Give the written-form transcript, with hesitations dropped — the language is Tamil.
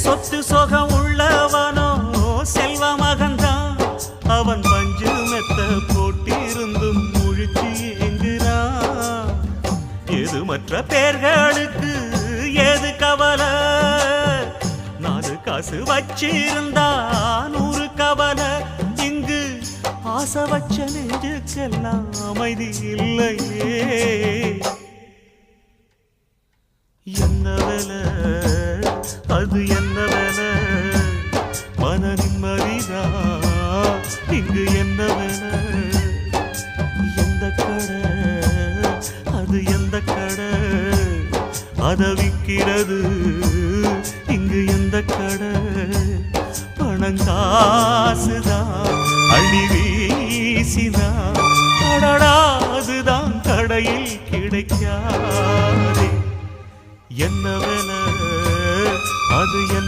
சொத்து சொகம் உள்ளவனோ செல்வ மகன்தான். அவன் பஞ்சு மெத்த போட்டிருந்தும் முழிச்சு ஏங்குறான். எது மற்ற பேர்களுக்கு ஏது கவலை? 4 காசு வச்சிருந்தா 100 கவலை. இங்கு ஆசை வச்ச நெஞ்சுக்கெல்லாம் அமைதி இல்லையே. என்ன வேலை அது என்ன வேலை? மன நிம்மதிதான் இங்கு என்ன வேலை? எந்த கடை அது எந்த கடை? அத விக்கிறது இங்கு எந்த கடை? பணங்காசுதான் அள்ளி வீசிதான் அடடாதுதான் கடையில் கிடைக்காதே. என்ன வேலை அது என்ன?